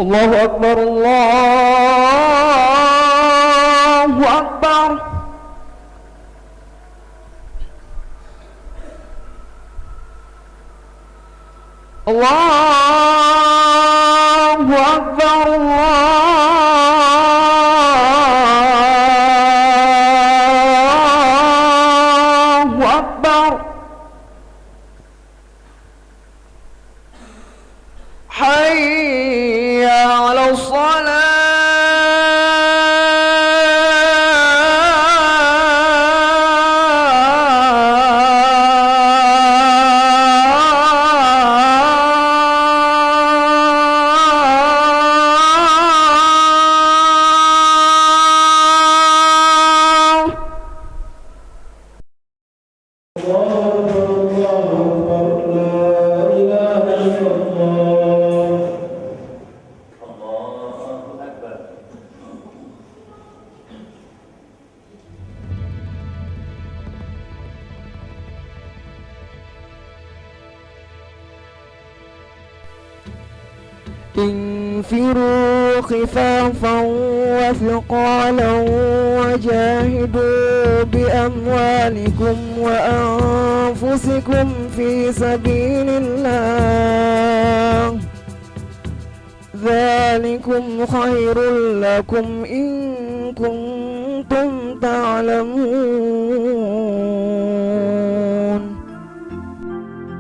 Allahu Akbar, Allahu Akbar. Allahu Akbar, Allahu Akbar. Hayya 'alas salat. انفروا خفافا وثقالا وجاهدوا بأموالكم وأنفسكم في سبيل الله ذلكم خير لكم إن كنتم تعلمون.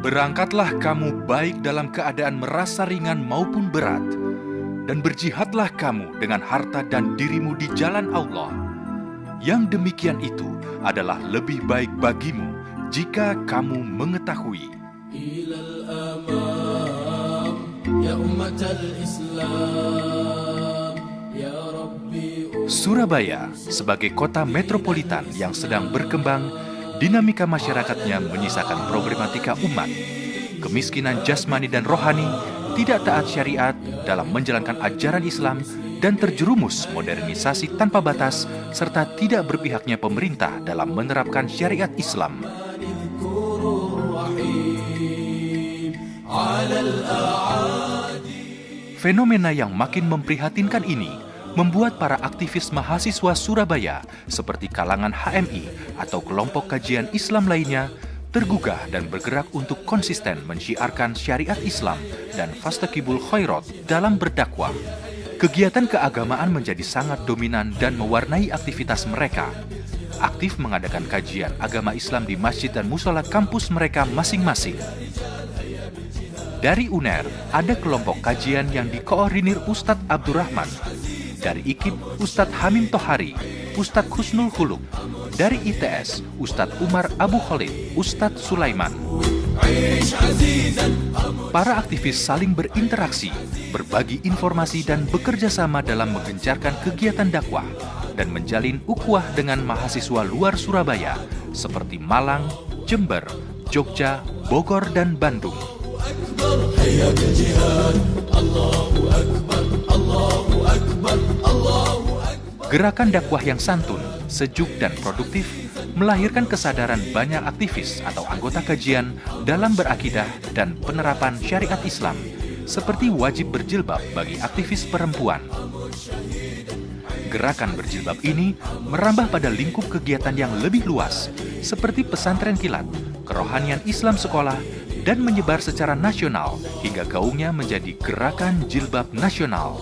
Berangkatlah kamu baik dalam keadaan merasa ringan maupun berat, dan berjihadlah kamu dengan harta dan dirimu di jalan Allah. Yang demikian itu adalah lebih baik bagimu jika kamu mengetahui. Surabaya sebagai kota metropolitan yang sedang berkembang, dinamika masyarakatnya menyisakan problematika umat, kemiskinan jasmani dan rohani, tidak taat syariat dalam menjalankan ajaran Islam, dan terjerumus modernisasi tanpa batas, serta tidak berpihaknya pemerintah dalam menerapkan syariat Islam. Fenomena yang makin memprihatinkan ini membuat para aktivis mahasiswa Surabaya seperti kalangan HMI atau kelompok kajian Islam lainnya tergugah dan bergerak untuk konsisten mensyiarkan syariat Islam dan fastaqibul khairat dalam berdakwah. Kegiatan keagamaan menjadi sangat dominan dan mewarnai aktivitas mereka. Aktif mengadakan kajian agama Islam di masjid dan mushola kampus mereka masing-masing. Dari UNER, ada kelompok kajian yang dikoordinir Ustadz Abdurrahman. Dari IKIP, Ustadz Hamim Tohari, Ustadz Husnul Khuluq. Dari ITS, Ustadz Umar Abu Khalid, Ustadz Sulaiman. Para aktivis saling berinteraksi, berbagi informasi dan bekerja sama dalam menggencarkan kegiatan dakwah dan menjalin ukhuwah dengan mahasiswa luar Surabaya seperti Malang, Jember, Jogja, Bogor, dan Bandung. Gerakan dakwah yang santun, sejuk, dan produktif melahirkan kesadaran banyak aktivis atau anggota kajian dalam berakidah dan penerapan syariat Islam, seperti wajib berjilbab bagi aktivis perempuan. Gerakan berjilbab ini merambah pada lingkup kegiatan yang lebih luas, seperti pesantren kilat, kerohanian Islam sekolah, dan menyebar secara nasional hingga gaungnya menjadi gerakan jilbab nasional.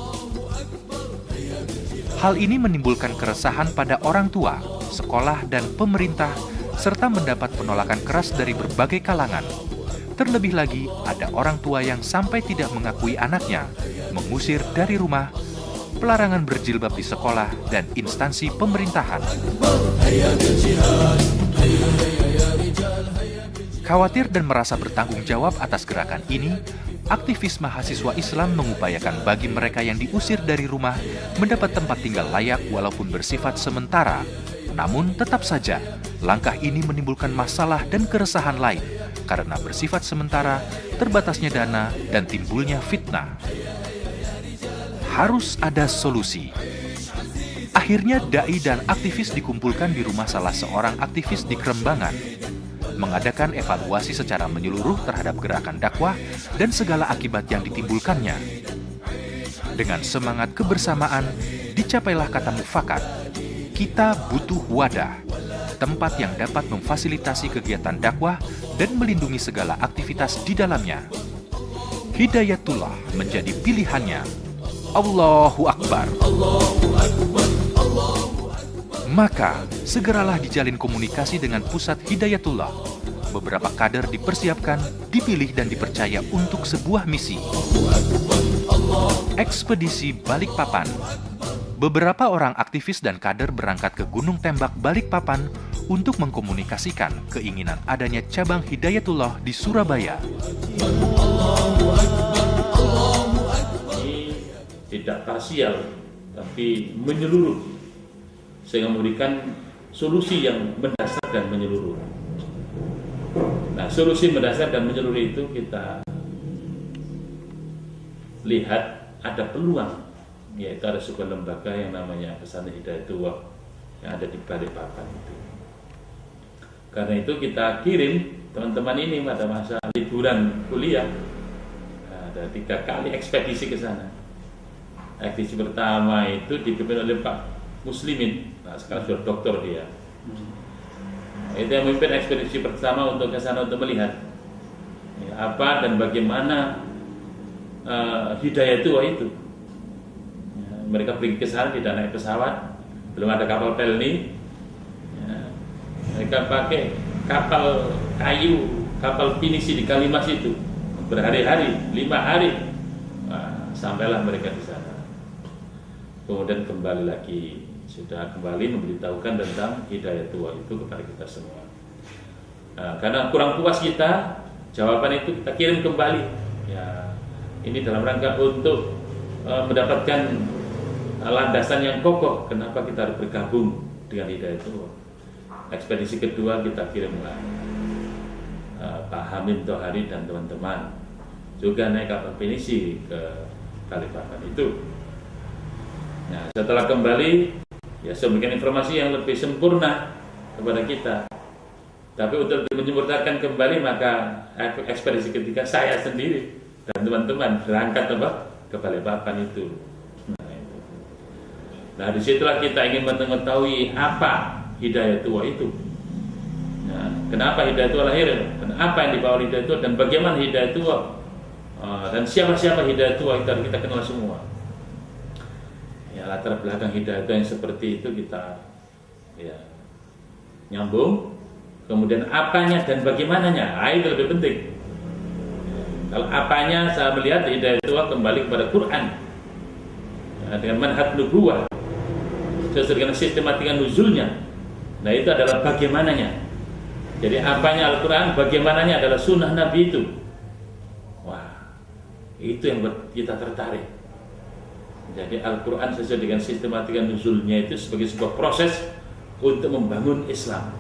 Hal ini menimbulkan keresahan pada orang tua, sekolah, dan pemerintah, serta mendapat penolakan keras dari berbagai kalangan. Terlebih lagi, ada orang tua yang sampai tidak mengakui anaknya, mengusir dari rumah, pelarangan berjilbab di sekolah, dan instansi pemerintahan. Khawatir dan merasa bertanggung jawab atas gerakan ini, aktivis mahasiswa Islam mengupayakan bagi mereka yang diusir dari rumah mendapat tempat tinggal layak walaupun bersifat sementara. Namun tetap saja, langkah ini menimbulkan masalah dan keresahan lain karena bersifat sementara, terbatasnya dana, dan timbulnya fitnah. Harus ada solusi. Akhirnya dai dan aktivis dikumpulkan di rumah salah seorang aktivis di Kerembangan, mengadakan evaluasi secara menyeluruh terhadap gerakan dakwah dan segala akibat yang ditimbulkannya. Dengan semangat kebersamaan, dicapailah kata mufakat. Kita butuh wadah, tempat yang dapat memfasilitasi kegiatan dakwah dan melindungi segala aktivitas di dalamnya. Hidayatullah menjadi pilihannya. Allahu Akbar. Maka, segeralah dijalin komunikasi dengan pusat Hidayatullah. Beberapa kader dipersiapkan, dipilih dan dipercaya untuk sebuah misi. Ekspedisi Balikpapan. Beberapa orang aktivis dan kader berangkat ke Gunung Tembak Balikpapan untuk mengkomunikasikan keinginan adanya cabang Hidayatullah di Surabaya. Ini tidak parsial, tapi menyeluruh, sehingga memberikan solusi yang mendasar dan menyeluruh. Nah, solusi mendasar dan menyeluruh itu kita lihat ada peluang, yaitu ada sebuah lembaga yang namanya Pesantren Hidayatullah yang ada di Balikpapan itu. Karena itu kita kirim teman-teman ini pada masa liburan kuliah. Ada 3 kali ekspedisi ke sana. Ekspedisi pertama itu dipimpin oleh Pak Muslimin. Nah, sekarang sudah doktor dia. Itu yang memimpin ekspedisi pertama untuk ke sana untuk melihat apa dan bagaimana Hidayatullah itu. Mereka pergi ke sana tidak naik pesawat, belum ada kapal pelni. Mereka pakai kapal kayu, kapal pinisi di Kalimas itu berhari-hari, 5 hari. Sampailah mereka di sana. Kemudian kembali lagi, sudah kembali memberitahukan tentang Hidayatullah itu kepada kita semua. Karena kurang puas kita, jawaban itu kita kirim kembali. Ya, ini dalam rangka untuk mendapatkan landasan yang kokoh kenapa kita harus bergabung dengan Hidayatullah. Ekspedisi kedua kita kirimlah Pak Hamim Tohari dan teman-teman juga naik kapal pinisi ke Balikpapan itu. Nah, setelah kembali, ya saya memberikan informasi yang lebih sempurna kepada kita. Tapi untuk menyempurnakan kembali, maka ekspedisi ketiga saya sendiri dan teman-teman berangkat ke Balikpapan itu. Nah, disitulah kita ingin mengetahui apa Hidayatullah itu. Nah, kenapa Hidayatullah lahir? Dan apa yang dibawa Hidayatullah dan bagaimana Hidayatullah? Dan siapa-siapa Hidayatullah itu harus kita kenal semua. Ya, latar belakang Hidayatullah yang seperti itu kita nyambung. Kemudian apanya dan bagaimananya, itu lebih penting. Kalau apanya, saya melihat Hidayatullah kembali kepada Quran dengan manhaj nubuwah sesuai dengan sistematika nuzulnya. Nah, itu adalah bagaimananya. Jadi apanya Al-Quran, bagaimananya adalah sunnah Nabi itu. Wah, itu yang buat kita tertarik. Jadi Al-Quran sesuai dengan sistematika nuzulnya itu sebagai sebuah proses untuk membangun Islam.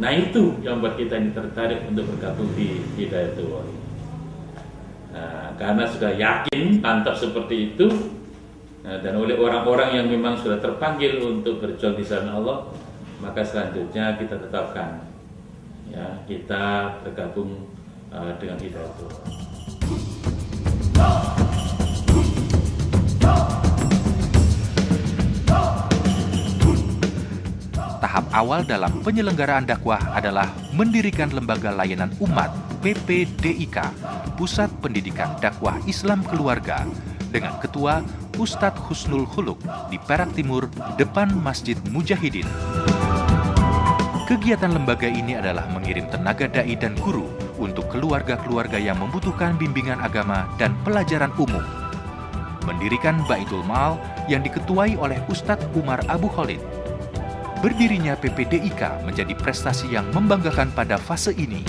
Nah, itu yang buat kita ini tertarik untuk bergabung di Hidayatullah. Nah, karena sudah yakin, mantap seperti itu, dan oleh orang-orang yang memang sudah terpanggil untuk berjuang di sana Allah, maka selanjutnya kita tetapkan, ya, kita bergabung dengan Hidayatullah. Tahap awal dalam penyelenggaraan dakwah adalah mendirikan Lembaga Layanan Umat PPDIK, Pusat Pendidikan Dakwah Islam Keluarga, dengan Ketua Ustadz Husnul Khuluq di Perak Timur, depan Masjid Mujahidin. Kegiatan lembaga ini adalah mengirim tenaga dai dan guru untuk keluarga-keluarga yang membutuhkan bimbingan agama dan pelajaran umum. Mendirikan Baitul Mal yang diketuai oleh Ustadz Umar Abu Khalid. Berdirinya PPDIK menjadi prestasi yang membanggakan pada fase ini.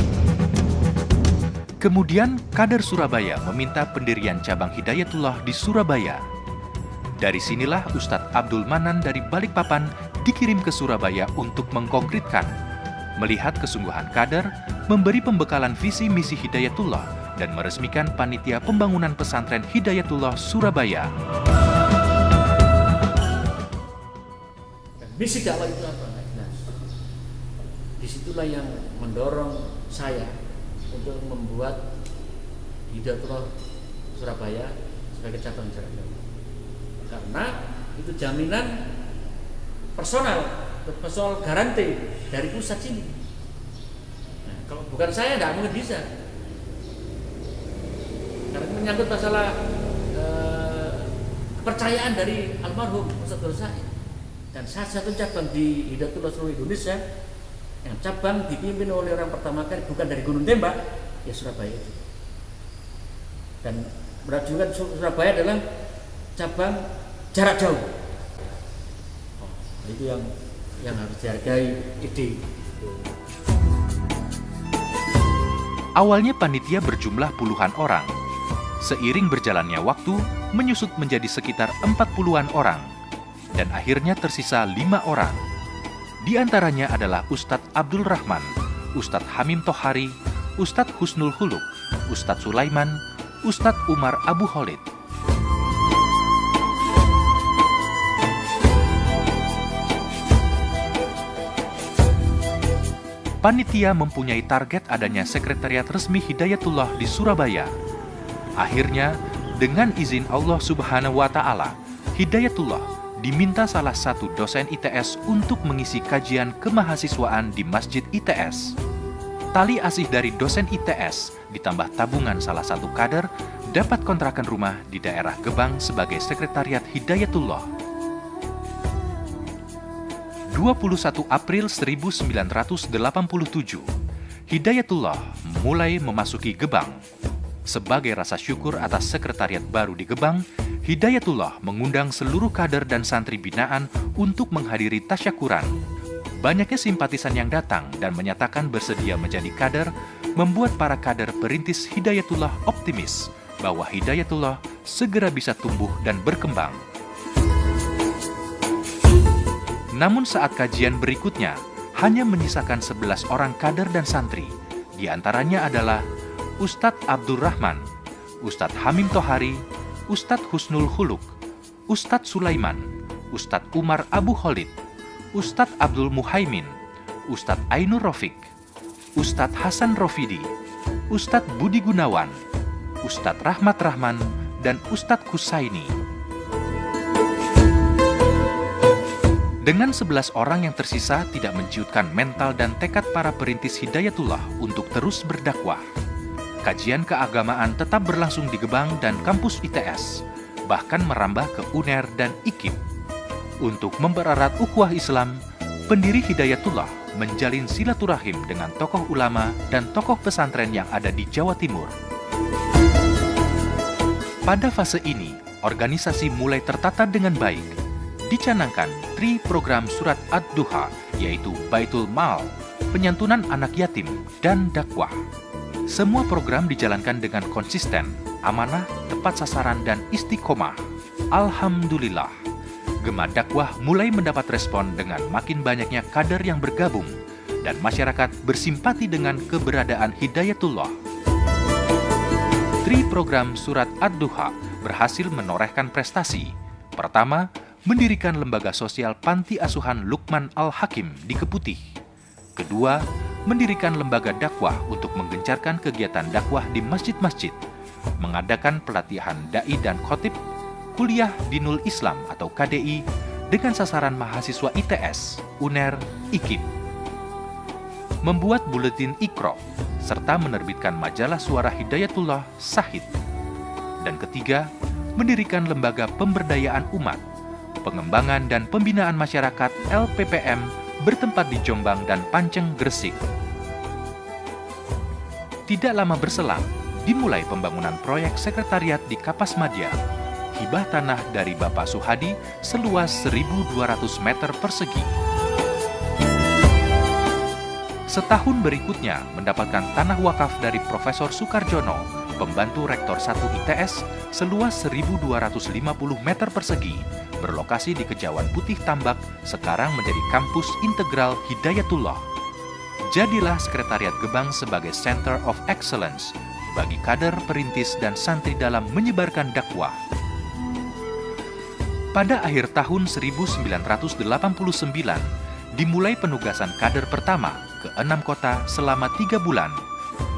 Kemudian, kader Surabaya meminta pendirian cabang Hidayatullah di Surabaya. Dari sinilah Ustadz Abdul Manan dari Balikpapan dikirim ke Surabaya untuk mengkonkretkan, melihat kesungguhan kader, memberi pembekalan visi misi Hidayatullah, dan meresmikan panitia pembangunan pesantren Hidayatullah Surabaya. Misi dakwah itu apa? Nah, disitulah yang mendorong saya untuk membuat Hidayatullah Surabaya sebagai cabang Surabaya. karena itu jaminan personal garanti dari pusat sini. Nah, kalau bukan saya tidak mungkin bisa, karena ini menyangkut masalah kepercayaan dari almarhum Ustadz Nur Said. Dan satu cabang di Hidayatullah seluruh Indonesia, yang cabang dipimpin oleh orang pertama kali bukan dari Gunung Tembak, ya Surabaya itu. Dan berat juga Surabaya adalah cabang jarak jauh. Itu yang harus dihargai ide. Awalnya panitia berjumlah puluhan orang. Seiring berjalannya waktu, menyusut menjadi sekitar 40-an orang. Dan akhirnya tersisa 5 orang. Di antaranya adalah Ustadz Abdul Rahman, Ustadz Hamim Tohari, Ustadz Husnul Huluk, Ustadz Sulaiman, Ustadz Umar Abu Khalid. Panitia mempunyai target adanya sekretariat resmi Hidayatullah di Surabaya. Akhirnya, dengan izin Allah Subhanahu wa Ta'ala, Hidayatullah diminta salah satu dosen ITS untuk mengisi kajian kemahasiswaan di Masjid ITS. Tali asih dari dosen ITS ditambah tabungan salah satu kader dapat kontrakan rumah di daerah Gebang sebagai sekretariat Hidayatullah. 21 April 1987, Hidayatullah mulai memasuki Gebang. Sebagai rasa syukur atas sekretariat baru di Gebang, Hidayatullah mengundang seluruh kader dan santri binaan untuk menghadiri tasyakuran. Banyaknya simpatisan yang datang dan menyatakan bersedia menjadi kader, membuat para kader perintis Hidayatullah optimis bahwa Hidayatullah segera bisa tumbuh dan berkembang. Namun saat kajian berikutnya, hanya menyisakan 11 orang kader dan santri. Di antaranya adalah Ustadz Abdul Rahman, Ustadz Hamim Tohari, Ustadz Husnul Huluk, Ustadz Sulaiman, Ustadz Umar Abu Khalid, Ustadz Abdul Muhaimin, Ustadz Ainur Rafiq, Ustadz Hasan Rofidi, Ustadz Budi Gunawan, Ustadz Rahmat Rahman, dan Ustadz Husaini. Dengan 11 orang yang tersisa tidak menciutkan mental dan tekad para perintis Hidayatullah untuk terus berdakwah. Kajian keagamaan tetap berlangsung di Gebang dan kampus ITS, bahkan merambah ke UNER dan IKIP. Untuk mempererat ukhuwah Islam, pendiri Hidayatullah menjalin silaturahim dengan tokoh ulama dan tokoh pesantren yang ada di Jawa Timur. Pada fase ini, organisasi mulai tertata dengan baik. Dicanangkan 3 program surat Ad-Duha, yaitu Baitul Mal, penyantunan anak yatim, dan dakwah. Semua program dijalankan dengan konsisten, amanah, tepat sasaran, dan istiqomah. Alhamdulillah, Gema dakwah mulai mendapat respon dengan makin banyaknya kader yang bergabung dan masyarakat bersimpati dengan keberadaan Hidayatullah. 3 program surat Ad-Duha berhasil menorehkan prestasi. Pertama, mendirikan lembaga sosial Panti Asuhan Lukman Al-Hakim di Keputih. Kedua, mendirikan lembaga dakwah untuk menggencarkan kegiatan dakwah di masjid-masjid, mengadakan pelatihan da'i dan khotib, kuliah Dinul Islam atau KDI dengan sasaran mahasiswa ITS, UNER, IKIP, membuat buletin Iqra, serta menerbitkan majalah suara Hidayatullah Sahid. Dan ketiga, mendirikan lembaga pemberdayaan umat, pengembangan dan pembinaan masyarakat LPPM bertempat di Jombang dan Panceng, Gresik. Tidak lama berselang, dimulai pembangunan proyek sekretariat di Kapasmadya, hibah tanah dari Bapak Suhadi seluas 1.200 meter persegi. Setahun berikutnya mendapatkan tanah wakaf dari Profesor Sukarjono, pembantu Rektor 1 ITS, seluas 1.250 meter persegi, berlokasi di Kejauhan Putih Tambak, sekarang menjadi kampus integral Hidayatullah. Jadilah Sekretariat Gebang sebagai Center of Excellence bagi kader, perintis, dan santri dalam menyebarkan dakwah. Pada akhir tahun 1989, dimulai penugasan kader pertama ke 6 kota selama 3 bulan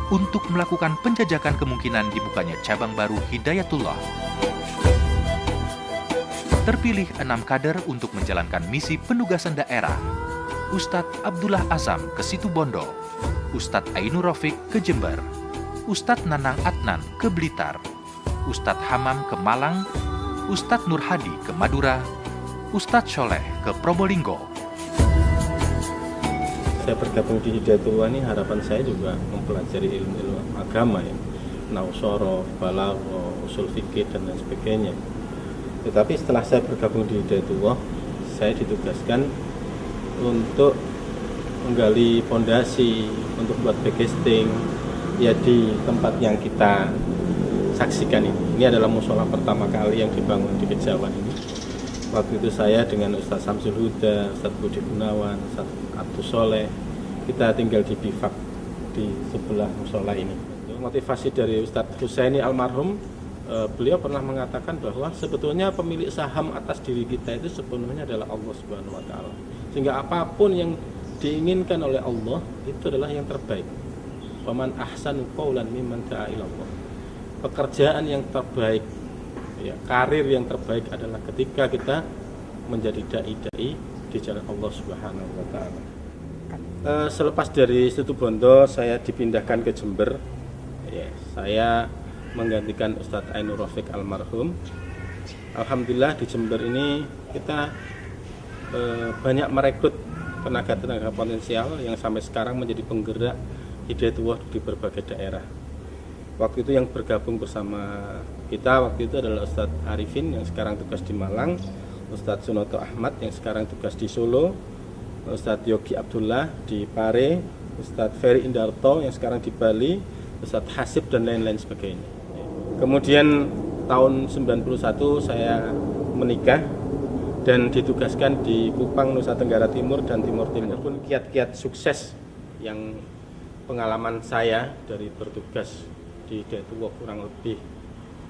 untuk melakukan penjajakan kemungkinan dibukanya cabang baru Hidayatullah. Terpilih 6 kader untuk menjalankan misi penugasan daerah. Ustadz Abdullah Azam ke Situbondo, Ustadz Ainur Rafiq ke Jember, Ustadz Nanang Adnan ke Blitar, Ustadz Hamam ke Malang, Ustadz Nur Hadi ke Madura, Ustadz Soleh ke Probolinggo. Saya bergabung di Hidayatullah ini, harapan saya juga mempelajari ilmu agama ya, Nausoro, Balagho, Usul Fikih dan lain sebagainya. Tetapi setelah saya bergabung di Hidayatullah, saya ditugaskan untuk menggali fondasi, untuk buat backing ya di tempat yang kita saksikan ini. Ini adalah musola pertama kali yang dibangun di Kejawan ini. Waktu itu saya dengan Ustaz Samsul Huda, Ustaz Budi Gunawan, Ustaz Abdus Soleh, kita tinggal di bivak di sebelah musola ini. Motivasi dari Ustaz Husaini almarhum, beliau pernah mengatakan bahwa sebetulnya pemilik saham atas diri kita itu sepenuhnya adalah Allah Subhanahu wa Ta'ala. Sehingga apapun yang diinginkan oleh Allah itu adalah yang terbaik. Faman ahsanu qaulan mimman da'a ila Allah. Pekerjaan yang terbaik, ya, karir yang terbaik adalah ketika kita menjadi dai-dai di jalan Allah Subhanahu wa Ta'ala. Selepas dari Situbondo saya dipindahkan ke Jember. Ya, saya menggantikan Ustadz Ainur Rafiq almarhum. Alhamdulillah di Jember ini kita banyak merekrut tenaga-tenaga potensial yang sampai sekarang menjadi penggerak Hidayatullah di berbagai daerah. Waktu itu yang bergabung bersama kita waktu itu adalah Ustadz Arifin yang sekarang tugas di Malang, Ustadz Sunoto Ahmad yang sekarang tugas di Solo, Ustadz Yogi Abdullah di Pare, Ustadz Ferry Indarto yang sekarang di Bali, Ustadz Hasib dan lain-lain sebagainya. Kemudian tahun 91 saya menikah dan ditugaskan di Kupang, Nusa Tenggara Timur dan Timur Timur. Pun kiat-kiat sukses yang pengalaman saya dari bertugas di Hidayatullah kurang lebih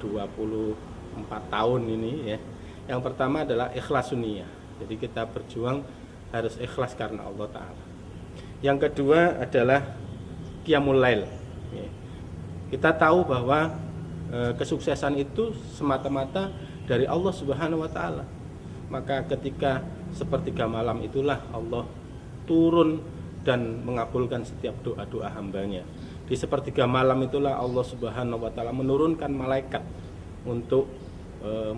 24 tahun ini ya. Yang pertama adalah ikhlas sunniyah. Jadi kita berjuang harus ikhlas karena Allah Ta'ala. Yang kedua adalah qiyamul lail. Ya. Kita tahu bahwa kesuksesan itu semata-mata dari Allah Subhanahu wa Ta'ala. Maka ketika sepertiga malam itulah Allah turun dan mengabulkan setiap doa-doa hambanya. Di sepertiga malam itulah Allah Subhanahu wa Ta'ala menurunkan malaikat untuk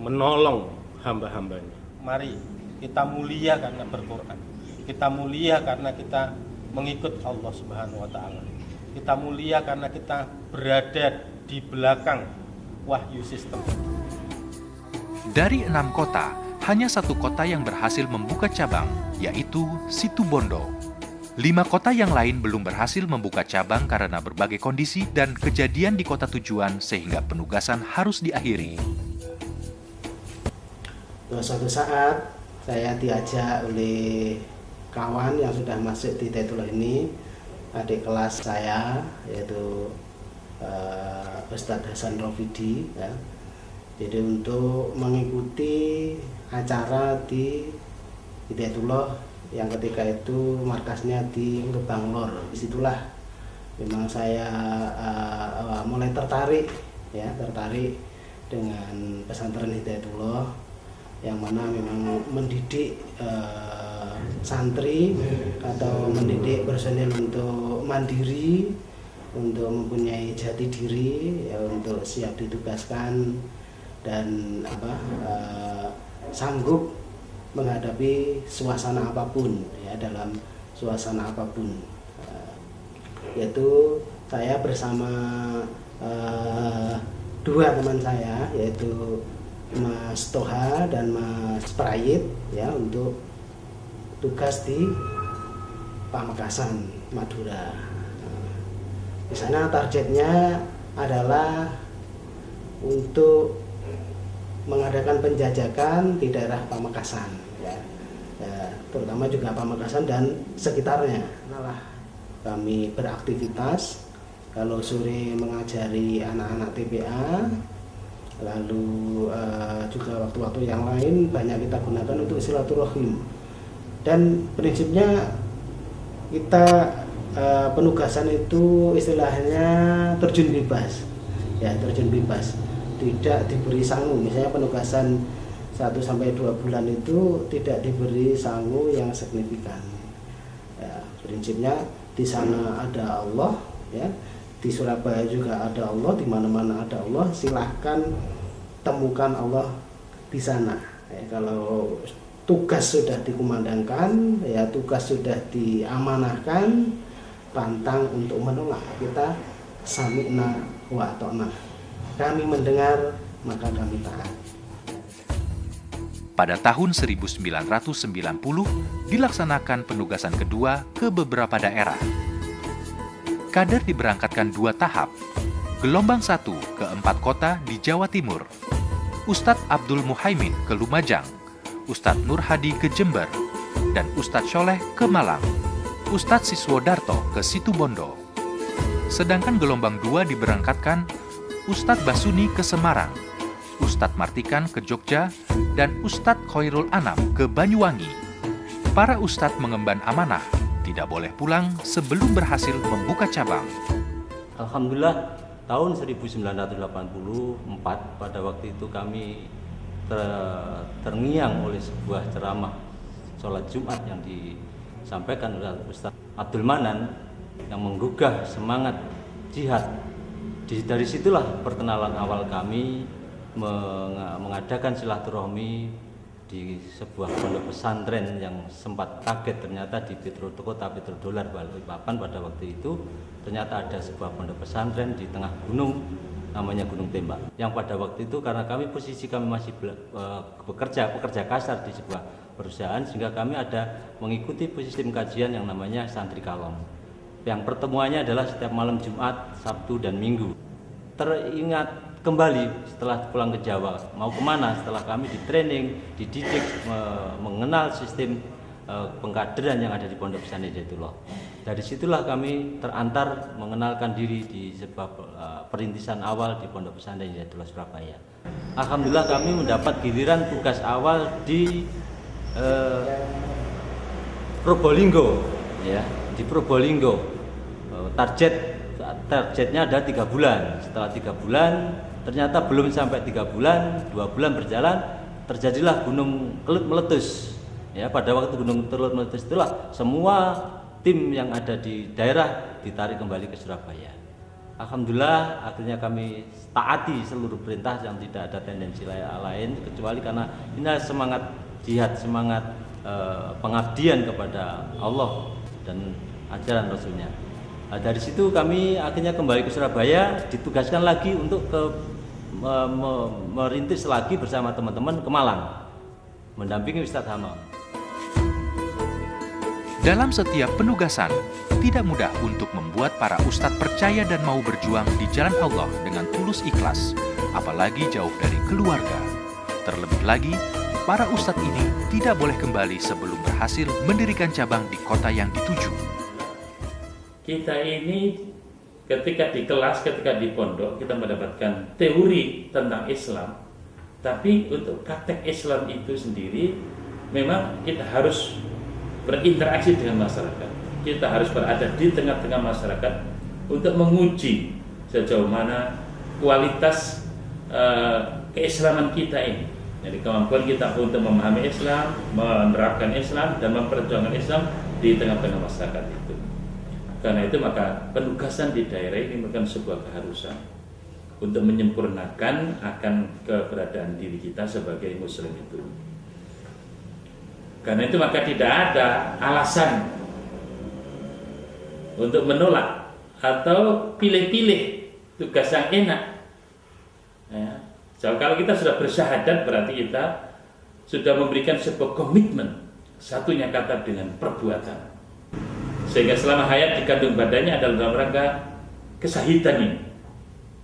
menolong hamba-hambanya. Mari kita mulia karena berquran. Kita mulia karena kita mengikut Allah Subhanahu wa Ta'ala. Kita mulia karena kita berada di belakang wahyu sistem. Dari 6 kota, hanya 1 kota yang berhasil membuka cabang, yaitu Situbondo. 5 kota yang lain belum berhasil membuka cabang karena berbagai kondisi dan kejadian di kota tujuan sehingga penugasan harus diakhiri. Suatu saat saya diajak oleh kawan yang sudah masuk di Hidayatullah ini, adik kelas saya yaitu Ustadz Hasan Rofidi ya. Jadi untuk mengikuti acara di Hidayatullah yang ketika itu markasnya di Gebang Lor. Disitulah memang saya mulai tertarik dengan pesantren Hidayatullah yang mana memang mendidik santri atau mendidik personil untuk mandiri, untuk mempunyai jati diri, ya, untuk siap ditugaskan dan sanggup menghadapi suasana apapun, ya, dalam suasana apapun. Yaitu saya bersama 2 teman saya, yaitu Mas Toha dan Mas Prayit, ya, untuk tugas di Pamekasan, Madura. Di sana targetnya adalah untuk mengadakan penjajakan di daerah Pamekasan, ya, terutama juga Pamekasan dan sekitarnya. Nah, kami beraktivitas, kalau sore mengajari anak-anak TPA, lalu juga waktu-waktu yang lain banyak kita gunakan untuk silaturahim. Dan prinsipnya kita penugasan itu istilahnya terjun bebas, ya, terjun bebas, tidak diberi sangu. Misalnya penugasan 1 sampai 2 bulan itu tidak diberi sangu yang signifikan. Ya, prinsipnya di sana ada Allah, ya, di Surabaya juga ada Allah, di mana-mana ada Allah. Silahkan temukan Allah di sana. Ya, kalau tugas sudah dikumandangkan, ya tugas sudah diamanahkan, pantang untuk menolak. Kita sami'na wa ata'na. Kami mendengar, maka kami taat. Pada tahun 1990 dilaksanakan penugasan kedua ke beberapa daerah. Kader diberangkatkan 2 tahap. Gelombang 1 ke 4 kota di Jawa Timur. Ustadz Abdul Muhaimin ke Lumajang, Ustadz Nur Hadi ke Jember, dan Ustadz Soleh ke Malang. Ustadz Siswodarto ke Situbondo. Sedangkan gelombang 2 diberangkatkan Ustadz Basuni ke Semarang, Ustadz Martikan ke Jogja, dan Ustadz Khairul Anam ke Banyuwangi. Para ustadz mengemban amanah, tidak boleh pulang sebelum berhasil membuka cabang. Alhamdulillah, tahun 1984 pada waktu itu kami terngiang oleh sebuah ceramah sholat Jumat yang disampaikan oleh Ustadz Abdul Manan yang menggugah semangat jihad. Dari situlah perkenalan awal kami mengadakan silaturahmi di sebuah pondok pesantren yang sempat kaget ternyata di kota Petrodolar Balikpapan pada waktu itu ternyata ada sebuah pondok pesantren di tengah gunung namanya Gunung Tembak, yang pada waktu itu karena posisi kami masih pekerja kasar di sebuah perusahaan, sehingga kami ada mengikuti sistem kajian yang namanya santri kalong, yang pertemuannya adalah setiap malam Jumat, Sabtu, dan Minggu. Teringat kembali setelah pulang ke Jawa, mau kemana setelah kami di training, dididik mengenal sistem pengkaderan yang ada di Pondok Pesantren Hidayatullah. Dari situlah kami terantar mengenalkan diri di sebuah perintisan awal di Pondok Pesantren Hidayatullah Surabaya. Alhamdulillah kami mendapat giliran tugas awal di Probolinggo, ya, di Probolinggo. Targetnya ada 3 bulan. Setelah 3 bulan ternyata belum sampai 3 bulan, 2 bulan berjalan, terjadilah Gunung Kelut meletus. Ya, pada waktu Gunung Kelut meletus itulah semua tim yang ada di daerah ditarik kembali ke Surabaya. Alhamdulillah akhirnya kami taati seluruh perintah yang tidak ada tendensi lain, kecuali karena ini semangat jihad, semangat pengabdian kepada Allah dan ajaran Rasulnya. Nah, dari situ kami akhirnya kembali ke Surabaya, ditugaskan lagi untuk merintis lagi bersama teman-teman ke Malang, mendampingi Ustadz Hamam. Dalam setiap penugasan, tidak mudah untuk membuat para ustadz percaya dan mau berjuang di jalan Allah dengan tulus ikhlas, apalagi jauh dari keluarga. Terlebih lagi, para ustadz ini tidak boleh kembali sebelum berhasil mendirikan cabang di kota yang dituju. Kita ini ketika di kelas, ketika di pondok, kita mendapatkan teori tentang Islam, tapi untuk praktek Islam itu sendiri memang kita harus berinteraksi dengan masyarakat. Kita harus berada di tengah-tengah masyarakat untuk menguji sejauh mana kualitas keislaman kita ini. Jadi kemampuan kita untuk memahami Islam, menerapkan Islam, dan memperjuangkan Islam di tengah-tengah masyarakat itu. Karena itu maka penugasan di daerah ini merupakan sebuah keharusan untuk menyempurnakan akan keberadaan diri kita sebagai muslim itu. Karena itu maka tidak ada alasan untuk menolak atau pilih-pilih tugas yang enak. Ya. So, kalau kita sudah bersyahadat berarti kita sudah memberikan sebuah komitmen, satunya kata dengan perbuatan. Sehingga selama hayat dikandung badannya adalah dalam rangka kesahidan ini,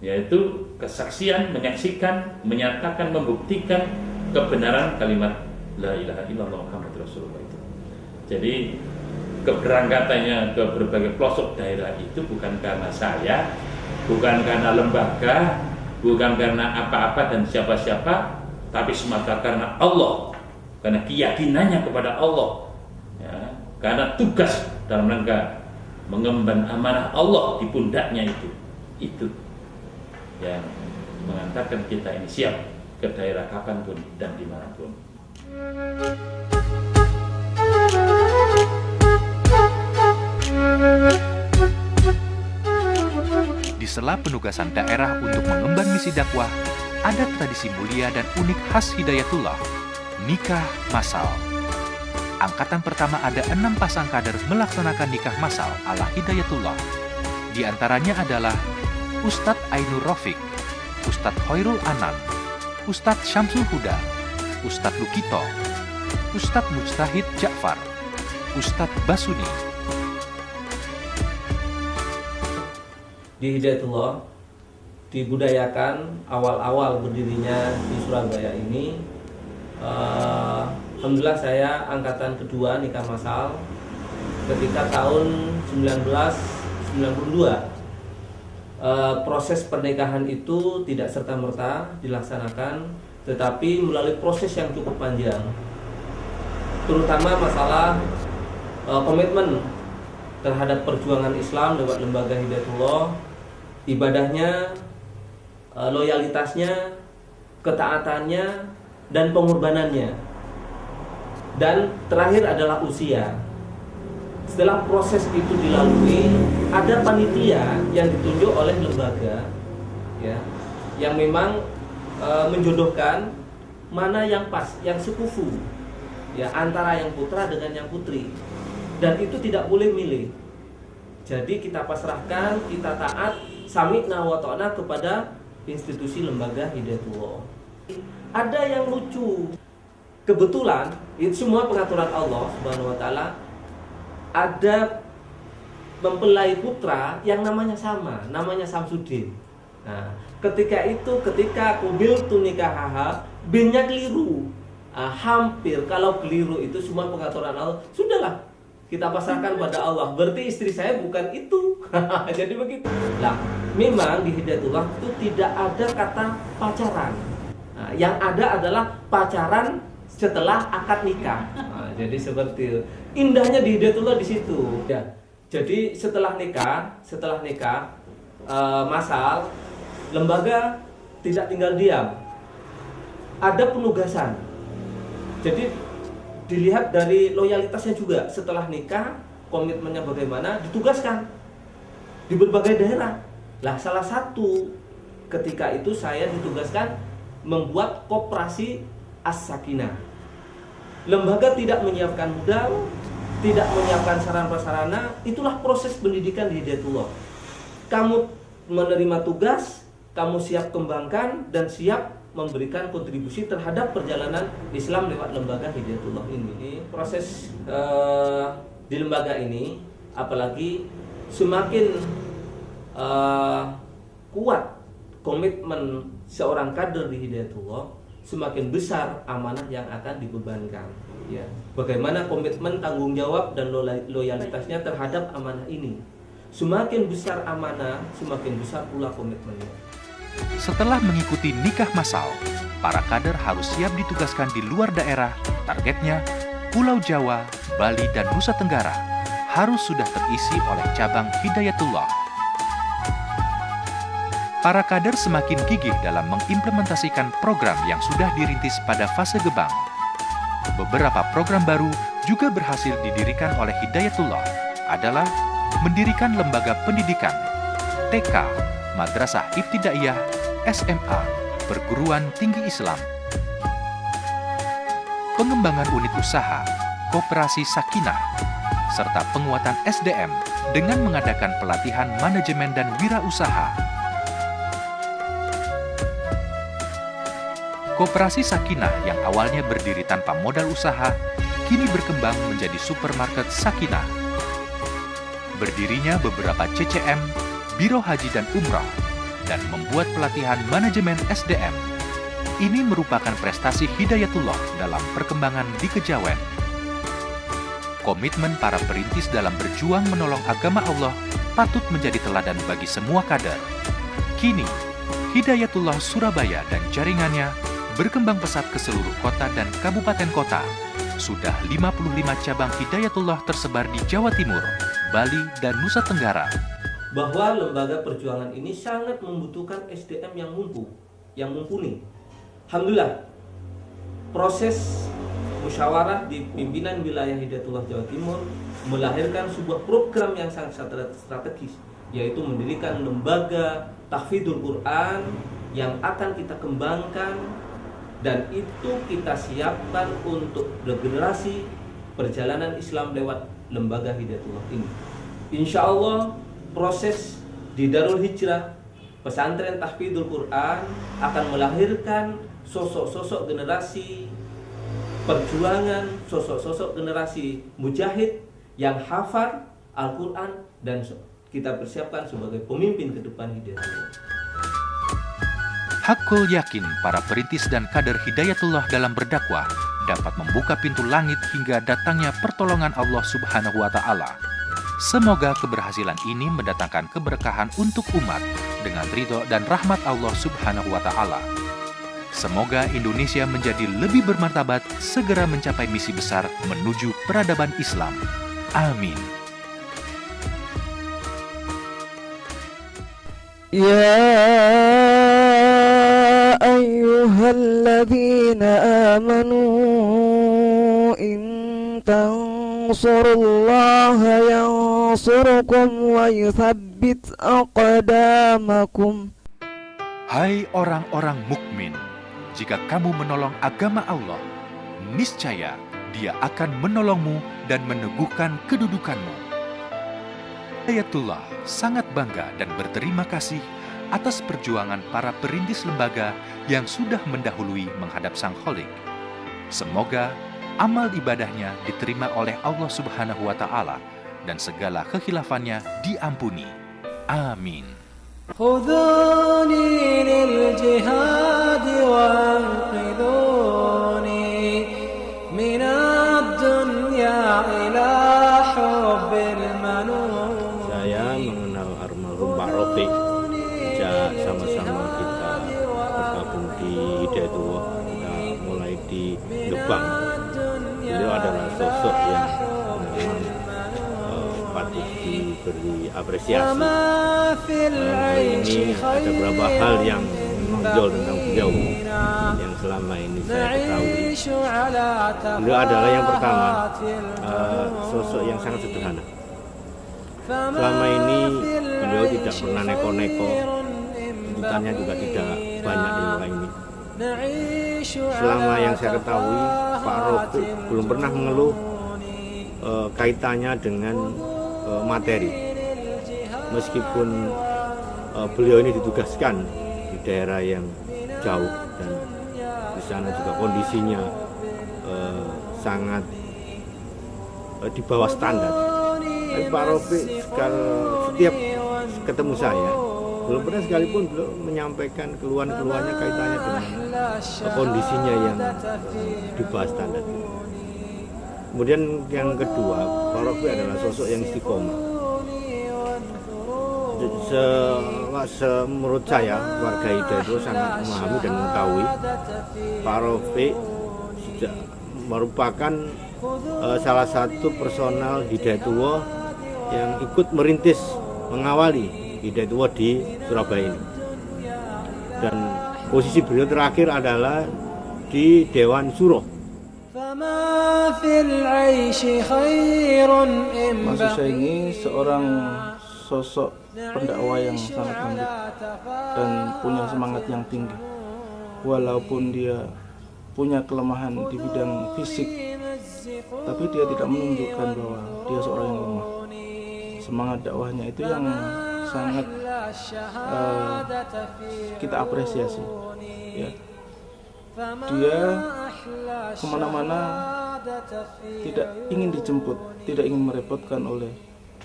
yaitu kesaksian, menyaksikan, menyatakan, membuktikan kebenaran kalimat La ilaha illallah Muhammad Rasulullah itu. Jadi keberangkatannya ke berbagai pelosok daerah itu bukan karena saya, bukan karena lembaga, bukan karena apa-apa dan siapa-siapa, tapi semata karena Allah, karena keyakinannya kepada Allah, ya, karena tugas dalam rangka mengemban amanah Allah di pundaknya itu yang mengantarkan kita ini siap ke daerah kapanpun dan dimanapun. Di sela penugasan daerah untuk mengemban misi dakwah, ada tradisi mulia dan unik khas Hidayatullah, nikah massal. Angkatan pertama ada 6 pasang kader melaksanakan nikah massal ala Hidayatullah. Di antaranya adalah Ustadz Ainur Rafiq, Ustadz Khairul Anam, Ustadz Syamsul Huda, Ustadz Lukito, Ustadz Mujtahid Ja'far, Ustadz Basuni. Di Hidayatullah dibudayakan awal-awal berdirinya di Surabaya ini, alhamdulillah saya angkatan kedua nikah massal ketika tahun 1992. Proses pernikahan itu tidak serta-merta dilaksanakan, tetapi melalui proses yang cukup panjang, terutama masalah komitmen terhadap perjuangan Islam lewat lembaga Hidayatullah, ibadahnya, loyalitasnya, ketaatannya, dan pengorbanannya. Dan terakhir adalah usia. Setelah proses itu dilalui, ada panitia yang ditunjuk oleh lembaga, ya, yang memang menjodohkan mana yang pas, yang sekufu, ya, antara yang putra dengan yang putri. Dan itu tidak boleh milih. Jadi kita pasrahkan, kita taat, sami'na wa ta'na kepada institusi lembaga Hidayatullah. Ada yang lucu. Kebetulan itu semua pengaturan Allah Subhanahu wa taala. Ada mempelai putra yang namanya sama, namanya Samsudin. Nah, ketika kubil tunikahaha, binnya keliru. Hampir kalau keliru itu semua pengaturan Allah. Sudahlah, kita pasrahkan pada Allah. Berarti istri saya bukan itu. Jadi begitu. Nah, memang di Hidayatullah itu tidak ada kata pacaran. Nah, yang ada adalah pacaran setelah akad nikah. Nah, jadi seperti itu. Indahnya di Hidayatullah di situ. Ya. Jadi setelah nikah massal, lembaga tidak tinggal diam. Ada penugasan. Jadi dilihat dari loyalitasnya juga. Setelah nikah, komitmennya bagaimana, ditugaskan di berbagai daerah. Lah, salah satu ketika itu saya ditugaskan membuat koperasi As-Sakinah. Lembaga tidak menyiapkan modal, tidak menyiapkan sarana prasarana. Itulah proses pendidikan di Hidayatullah. Kamu menerima tugas, kamu siap kembangkan dan siap memberikan kontribusi terhadap perjalanan Islam lewat lembaga Hidayatullah ini. Proses di lembaga ini, apalagi semakin kuat komitmen seorang kader di Hidayatullah, semakin besar amanah yang akan dibebankan. Ya, bagaimana komitmen, tanggung jawab dan loyalitasnya terhadap amanah ini. Semakin besar amanah, semakin besar pula komitmennya. Setelah mengikuti nikah massal, para kader harus siap ditugaskan di luar daerah. Targetnya, Pulau Jawa, Bali, dan Nusa Tenggara harus sudah terisi oleh cabang Hidayatullah. Para kader semakin gigih dalam mengimplementasikan program yang sudah dirintis pada fase gebang. Beberapa program baru juga berhasil didirikan oleh Hidayatullah, adalah mendirikan lembaga pendidikan, TK, Madrasah Ibtidaiyah, SMA, Perguruan Tinggi Islam, pengembangan unit usaha, koperasi Sakinah, serta penguatan SDM dengan mengadakan pelatihan manajemen dan wirausaha. Koperasi Sakinah yang awalnya berdiri tanpa modal usaha, kini berkembang menjadi supermarket Sakinah. Berdirinya beberapa CCM, Biro Haji dan Umrah, dan membuat pelatihan manajemen SDM. Ini merupakan prestasi Hidayatullah dalam perkembangan di Kejawen. Komitmen para perintis dalam berjuang menolong agama Allah patut menjadi teladan bagi semua kader. Kini, Hidayatullah Surabaya dan jaringannya berkembang pesat ke seluruh kota dan kabupaten kota. Sudah 55 cabang Hidayatullah tersebar di Jawa Timur, Bali, dan Nusa Tenggara. Bahwa lembaga perjuangan ini sangat membutuhkan SDM yang mumpuni. Alhamdulillah, proses musyawarah di pimpinan wilayah Hidayatullah Jawa Timur melahirkan sebuah program yang sangat strategis, yaitu mendirikan lembaga tahfidzul Quran yang akan kita kembangkan, dan itu kita siapkan untuk regenerasi perjalanan Islam lewat lembaga Hidayatullah ini. Insya Allah proses di Darul Hijrah pesantren tahfidzul Quran akan melahirkan sosok-sosok generasi perjuangan, sosok-sosok generasi mujahid yang hafal Al-Quran, dan kita persiapkan sebagai pemimpin ke depan Hidayatullah. Hakul yakin para perintis dan kader Hidayatullah dalam berdakwah dapat membuka pintu langit hingga datangnya pertolongan Allah Subhanahu wa Ta'ala. Semoga keberhasilan ini mendatangkan keberkahan untuk umat dengan ridho dan rahmat Allah Subhanahu wa Ta'ala. Semoga Indonesia menjadi lebih bermartabat, segera mencapai misi besar menuju peradaban Islam. Amin. Ya ayyuhalladzina amanu in tansurullaha yansurkum wa yuthabbit aqdamakum. Hai orang-orang mukmin, jika kamu menolong agama Allah, niscaya Dia akan menolongmu dan meneguhkan kedudukanmu. Hidayatullah sangat bangga dan berterima kasih atas perjuangan para perintis lembaga yang sudah mendahului menghadap Sang Khalik. Semoga amal ibadahnya diterima oleh Allah Subhanahu wa Ta'ala dan segala kekhilafannya diampuni. Amin. خذوني للجهاد وانقذوني من الدنيا إلى حب المنون. Saya mengenal almarhum Pak Rofiq sejak sama-sama kita bergabung di Hidayatullah, kita mulai di Gebang. Beliau adalah sosok yang memang patut diberi apresiasi. Hari ini ada beberapa hal yang menonjol tentang beliau yang selama ini saya ketahui. Beliau adalah yang pertama, sosok yang sangat sederhana. Selama ini beliau tidak pernah neko-neko, tuntutannya juga tidak banyak di muka ini. Selama yang saya ketahui, Pak Rofiq belum pernah mengeluh kaitannya dengan materi. Meskipun beliau ini ditugaskan di daerah yang jauh dan di sana juga kondisinya sangat di bawah standar. Tapi Pak Rofiq setiap ketemu saya, belum pernah sekalipun beliau menyampaikan keluhan-keluhannya kaitannya dengan kondisinya yang di bawah standar. Kemudian yang kedua, Pak Rofiq adalah sosok yang istiqomah. Menurut saya, warga Hidayatullah sangat memahami dan mengetahui Pak Rofiq merupakan salah satu personal Hidayatullah yang ikut merintis, mengawali Hidayatullah di Surabaya ini. Dan posisi beliau terakhir adalah di Dewan Suro. Maksud saya ini seorang sosok pendakwah yang sangat lembut dan punya semangat yang tinggi. Walaupun dia punya kelemahan di bidang fisik, tapi dia tidak menunjukkan bahwa dia seorang yang lemah. Semangat dakwahnya itu yang sangat kita apresiasi. Ya. Dia kemana-mana tidak ingin dijemput, tidak ingin merepotkan oleh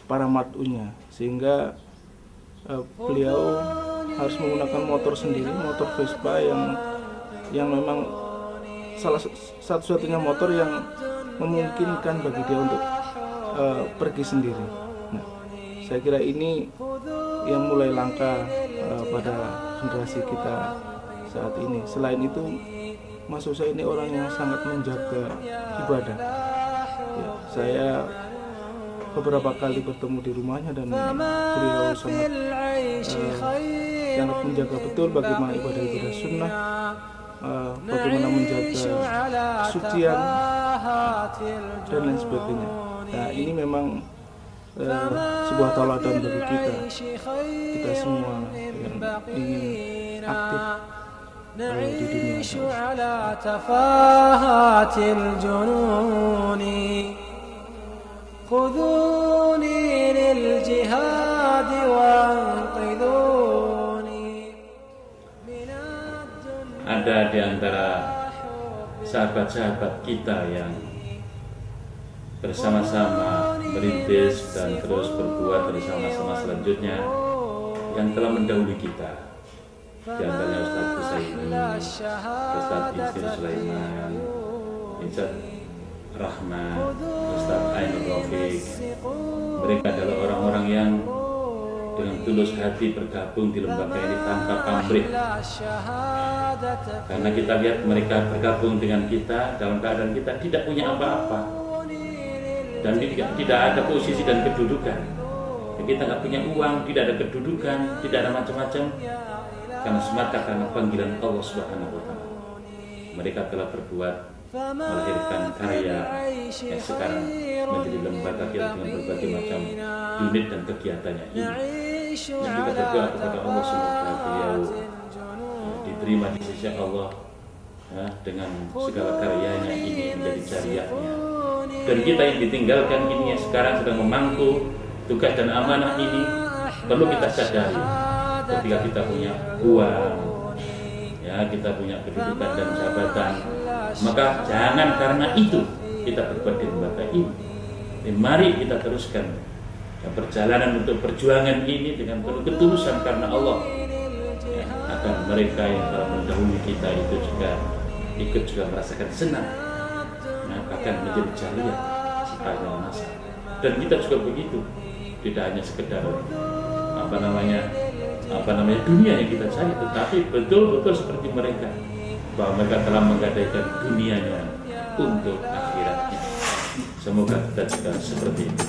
para mat'unya, sehingga beliau harus menggunakan motor sendiri, motor Vespa yang memang salah satu-satunya motor yang memungkinkan bagi dia untuk pergi sendiri. Nah, saya kira ini yang mulai langka pada generasi kita saat ini. Selain itu, maksud saya ini orang yang sangat menjaga ibadah. Ya, saya beberapa kali bertemu di rumahnya dan beliau sangat menjaga betul bagaimana ibadah-ibadah sunnah bagaimana menjaga kesucian dan lain sebagainya. Nah, ini memang sebuah tauladan bagi kita semua yang ingin aktif di dunia. Ada di antara sahabat-sahabat kita yang bersama-sama merintis dan terus berbuat bersama-sama selanjutnya yang telah mendahului kita. Di antaranya Ustaz Husaini, Ustaz Isir Sulaiman, Ustaz Rahman, Ustaz Ainul Rafiq. Mereka adalah orang-orang yang dengan tulus hati bergabung di lembaga ini tanpa pamrih. Karena kita lihat mereka bergabung dengan kita dalam keadaan kita tidak punya apa-apa dan tidak ada posisi dan kedudukan. Kita nggak punya uang, tidak ada kedudukan, tidak ada macam-macam, karena semata karena panggilan Allah Subhanahu wa Ta'ala. Mereka telah berbuat melahirkan karya yang sekarang menjadi lembaga kita dengan berbagai macam unit dan kegiatannya ini. Yang kita berdoa kepada Allah semoga beliau diterima di sisi Allah ya, dengan segala karyanya ini menjadi jariahnya. Dan kita yang ditinggalkan ini yang sekarang sedang memangku tugas dan amanah ini, perlu kita sadari ketika kita punya uang, ya kita punya kedudukan dan jabatan, maka jangan karena itu kita berbuat di lembaga ini. Mari kita teruskan perjalanan untuk perjuangan ini dengan penuh ketulusan karena Allah, ya, agar mereka yang telah mendahului kita itu juga ikut juga merasakan senang, nah, bahkan menjadi jariah sepanjang masa. Dan kita juga begitu, tidak hanya sekedar dunia yang kita cari, tetapi betul-betul seperti mereka, bahwa mereka telah menggadaikan dunianya untuk akhiratnya. Semoga kita juga seperti itu.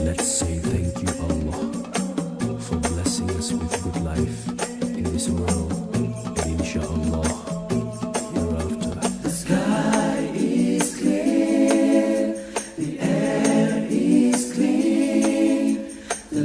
Let's say thank you Allah for blessing us with good life in this world, and inshallah hereafter. The sky is clear, the air is clean, the